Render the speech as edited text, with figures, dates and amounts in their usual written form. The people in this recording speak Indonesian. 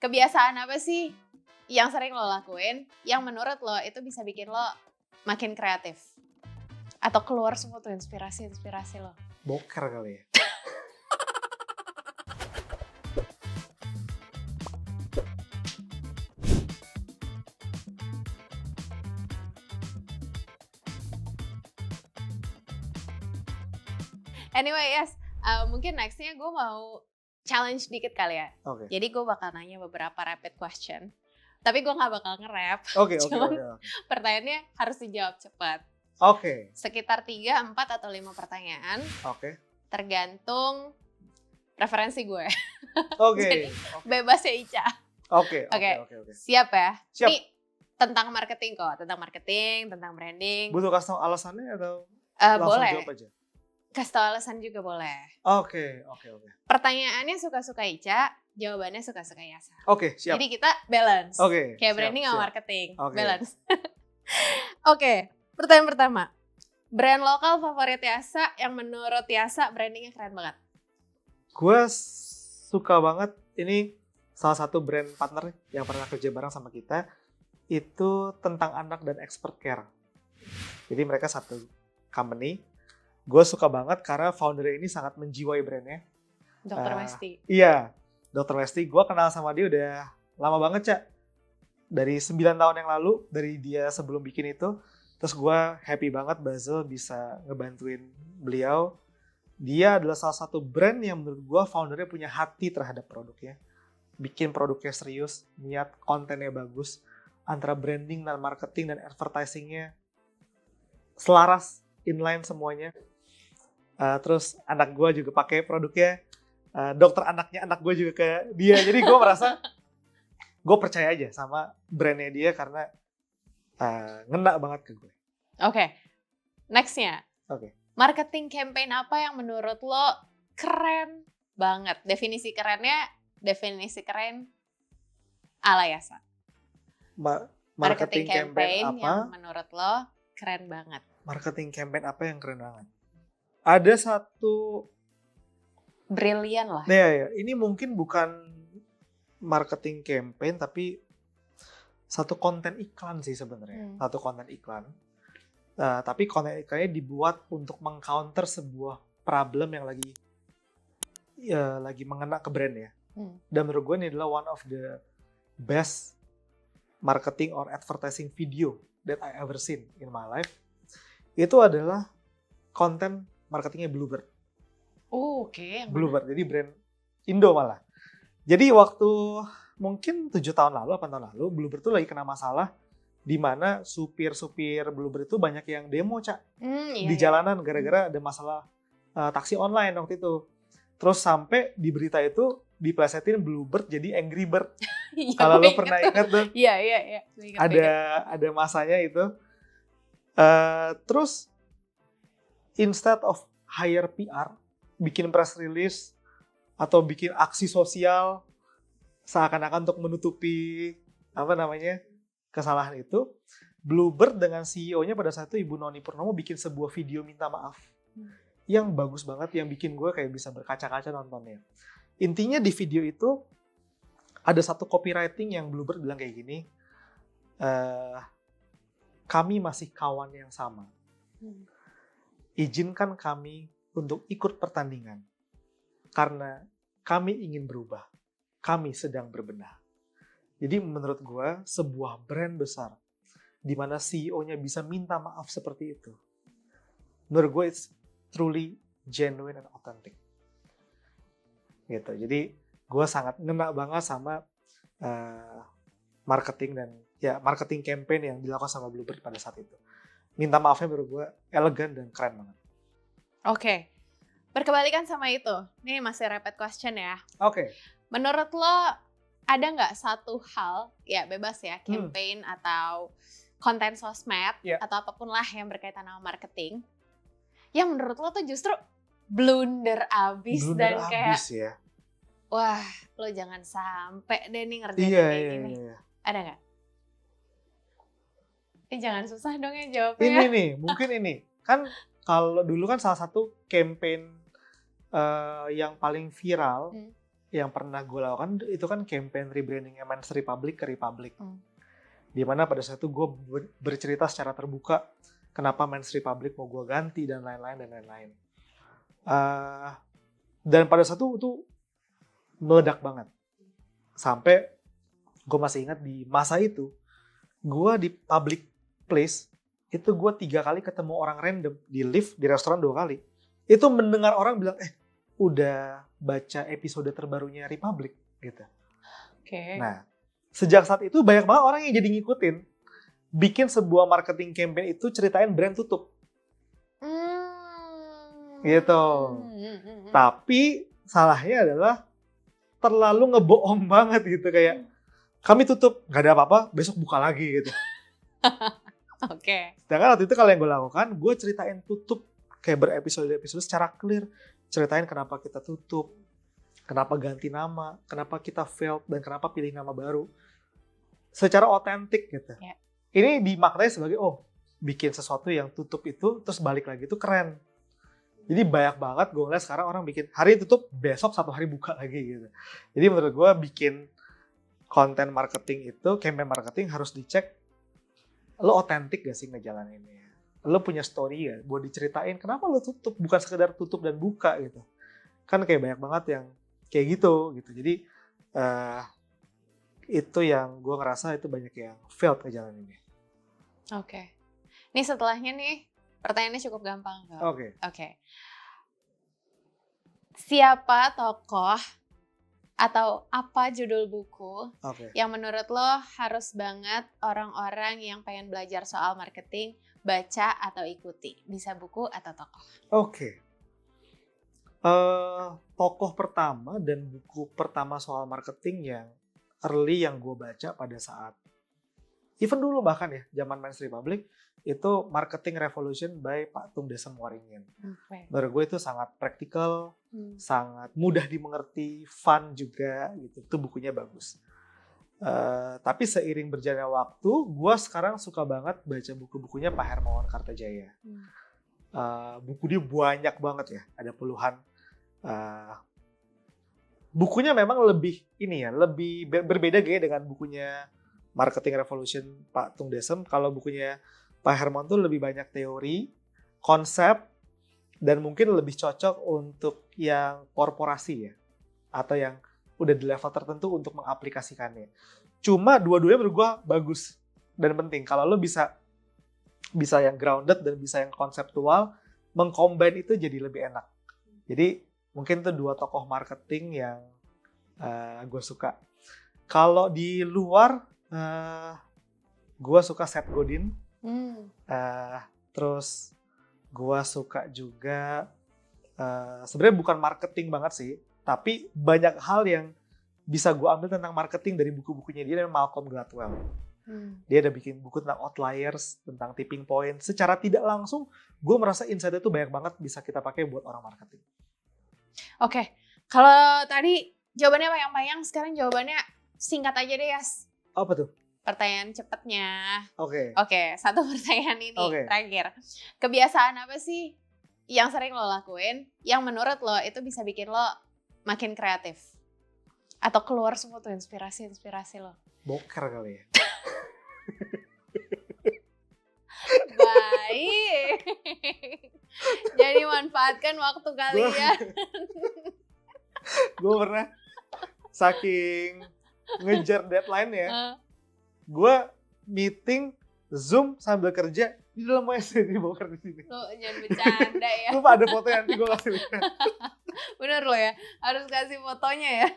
kebiasaan apa sih yang sering lo lakuin, yang menurut lo itu bisa bikin lo makin kreatif? Atau keluar semua tuh inspirasi lo? Boker kali ya. Anyway, yes. Mungkin nextnya gue mau challenge dikit kali ya. Oke. Jadi gue bakal nanya beberapa rapid question. Tapi gue gak bakal nge-rap. Oke. Pertanyaannya harus dijawab cepat. Oke. Sekitar 3, 4, atau 5 pertanyaan. Oke. Tergantung preferensi gue. Oke. Jadi bebas ya Ica. Oke. Siap ya? Siap. Ini tentang marketing kok. Tentang marketing, tentang branding. Butuh kasih tau alasannya atau langsung boleh. jawab aja? Kasih tau alasan juga boleh. Oke. Pertanyaannya suka-suka Ica, jawabannya suka-suka Yasa. Oke, siap. Jadi kita balance. Oke. Kayak branding sama siap. marketing. Oke. Balance. Oke, pertanyaan pertama. Brand lokal favorit Yasa yang menurut Yasa brandingnya keren banget. Gue suka banget, ini salah satu brand partner yang pernah kerja bareng sama kita, itu tentang anak dan expert care. Jadi mereka satu company. Gue suka banget karena founder ini sangat menjiwai brandnya. Dr. Westi. Iya, Dr. Westi. Gue kenal sama dia udah lama banget, Cak. Dari 9 tahun yang lalu, dari dia sebelum bikin itu. Terus gue happy banget Basil bisa ngebantuin beliau. Dia adalah salah satu brand yang menurut gue foundernya punya hati terhadap produknya. Bikin produknya serius, niat kontennya bagus. Antara branding dan marketing dan advertisingnya selaras, inline semuanya. Terus anak gue juga pakai produknya. Dokter anaknya anak gue juga ke dia. Jadi gue merasa gue percaya aja sama brandnya dia karena ngena banget ke gue. Oke. Nextnya. Oke. Marketing campaign apa yang menurut lo keren banget? Definisi keren ala Yasa. Marketing campaign apa yang menurut lo keren banget? Marketing campaign apa yang keren banget? Ada satu brilian lah. Ya, ini mungkin bukan marketing campaign tapi satu konten iklan sih sebenarnya. Satu konten iklan. Tapi konten iklannya dibuat untuk mengcounter sebuah problem yang lagi mengena ke brand ya. Dan menurut gue ini adalah one of the best marketing or advertising video that I ever seen in my life. Itu adalah konten marketingnya Bluebird. Oke. Bluebird, jadi brand Indo malah. Jadi waktu mungkin 7 tahun lalu, 8 tahun lalu, Bluebird tuh lagi kena masalah di mana supir-supir Bluebird itu banyak yang demo, Cak. Di jalanan gara-gara ada masalah taksi online waktu itu. Terus sampai di berita itu diplesetin Bluebird jadi Angry Bird. Kalau lo pernah ingat tuh. Iya. Ada masanya itu. Terus instead of hire PR, bikin press release atau bikin aksi sosial seakan-akan untuk menutupi kesalahan itu, Bluebird dengan CEO-nya pada saat itu Ibu Noni Purnomo bikin sebuah video minta maaf yang bagus banget, yang bikin gue kayak bisa berkaca-kaca nontonnya. Intinya di video itu ada satu copywriting yang Bluebird bilang kayak gini, kami masih kawan yang sama. Izinkan kami untuk ikut pertandingan karena kami ingin berubah. Kami sedang berbenah. Jadi menurut gue sebuah brand besar di mana CEO-nya bisa minta maaf seperti itu. Menurut gue it's truly genuine and authentic. Gitu. Jadi gue sangat ngena banget sama marketing campaign yang dilakukan sama Bluebird pada saat itu. Minta maafnya menurut gue elegan dan keren banget. Oke. Berkebalikan sama itu. Ini masih rapid question ya. Oke. Menurut lo ada nggak satu hal, ya bebas ya, campaign atau konten sosmed atau apapun lah yang berkaitan sama marketing, yang menurut lo tuh justru blunder abis dan kayak, ya. Wah, lo jangan sampai deh nih ngerjain kayak gini. Iya. Ada nggak? Jangan susah dong ya jawabnya. Ini nih, mungkin ini. Kan kalau dulu kan salah satu campaign yang paling viral yang pernah gue lakukan itu kan campaign rebranding Men's Republic ke Republic. Dimana pada saat itu gue bercerita secara terbuka kenapa Men's Republic mau gue ganti dan lain-lain. Dan pada saat itu meledak banget. Sampai gue masih ingat di masa itu, gue di public place, itu gue 3 kali ketemu orang random, di lift, di restoran 2 kali. Itu mendengar orang bilang, udah baca episode terbarunya Republic, gitu. Nah, sejak saat itu banyak banget orang yang jadi ngikutin. Bikin sebuah marketing campaign itu ceritain brand tutup. Gitu. Tapi salahnya adalah terlalu ngebohong banget gitu, kayak kami tutup, gak ada apa-apa, besok buka lagi gitu. Sedangkan waktu itu kalau yang gue lakukan, gue ceritain tutup kayak berepisode-episode secara clear. Ceritain kenapa kita tutup, kenapa ganti nama, kenapa kita failed, dan kenapa pilih nama baru. Secara otentik gitu. Yeah. Ini dimaknai sebagai, bikin sesuatu yang tutup itu, terus balik lagi itu keren. Jadi banyak banget gue ngeliat sekarang orang bikin, hari tutup, besok 1 hari buka lagi gitu. Jadi menurut gue bikin konten marketing itu, campaign marketing harus dicek, lo otentik gak sih ngejalaninnya? Lo punya story ya, buat diceritain kenapa lo tutup, bukan sekedar tutup dan buka gitu. Kan kayak banyak banget yang kayak gitu. Jadi itu yang gue ngerasa itu banyak yang failed ngejalaninnya. Nih setelahnya nih, pertanyaannya cukup gampang. Siapa tokoh atau apa judul buku yang menurut lo harus banget orang-orang yang pengen belajar soal marketing baca atau ikuti? Bisa buku atau tokoh? Tokoh pertama dan buku pertama soal marketing yang early yang gue baca pada saat even dulu bahkan ya zaman Men's Republic itu Marketing Revolution by Pak Tung Desem Waringin. Menurut gue itu sangat praktikal, sangat mudah dimengerti, fun juga gitu. Itu bukunya bagus. Tapi seiring berjalannya waktu, gue sekarang suka banget baca buku-bukunya Pak Hermawan Kartajaya. Buku dia banyak banget ya, ada puluhan. Bukunya memang lebih lebih berbeda kayak dengan bukunya Marketing Revolution Pak Tung Desem. Kalau bukunya Pak Hermawan tuh lebih banyak teori, konsep, dan mungkin lebih cocok untuk yang korporasi ya, atau yang udah di level tertentu untuk mengaplikasikannya. Cuma dua-duanya menurut gue bagus dan penting. Kalau lo bisa yang grounded dan bisa yang konseptual, mengcombine itu jadi lebih enak. Jadi mungkin itu 2 tokoh marketing yang gue suka. Kalau di luar, gue suka Seth Godin. Terus gue suka juga sebenarnya bukan marketing banget sih, tapi banyak hal yang bisa gue ambil tentang marketing dari buku-bukunya dia, Malcolm Gladwell. Dia ada bikin buku tentang outliers, tentang tipping point. Secara tidak langsung gue merasa insight itu banyak banget bisa kita pakai buat orang marketing. Kalau tadi jawabannya panjang-panjang, sekarang jawabannya singkat aja deh, Yas. Apa tuh? Pertanyaan cepatnya. Oke, 1 pertanyaan ini terakhir. Kebiasaan apa sih yang sering lo lakuin, yang menurut lo itu bisa bikin lo makin kreatif? Atau keluar semua tuh inspirasi lo? Boker kali ya. Baik. Jadi manfaatkan waktu kalian. Gue pernah saking ngejar deadline ya. Gue meeting Zoom sambil kerja di dalam WC di boker di sini. Lo jangan bercanda ya. Lupa ada fotonya, nanti gue kasih lihat. Bener lo ya, harus kasih fotonya ya.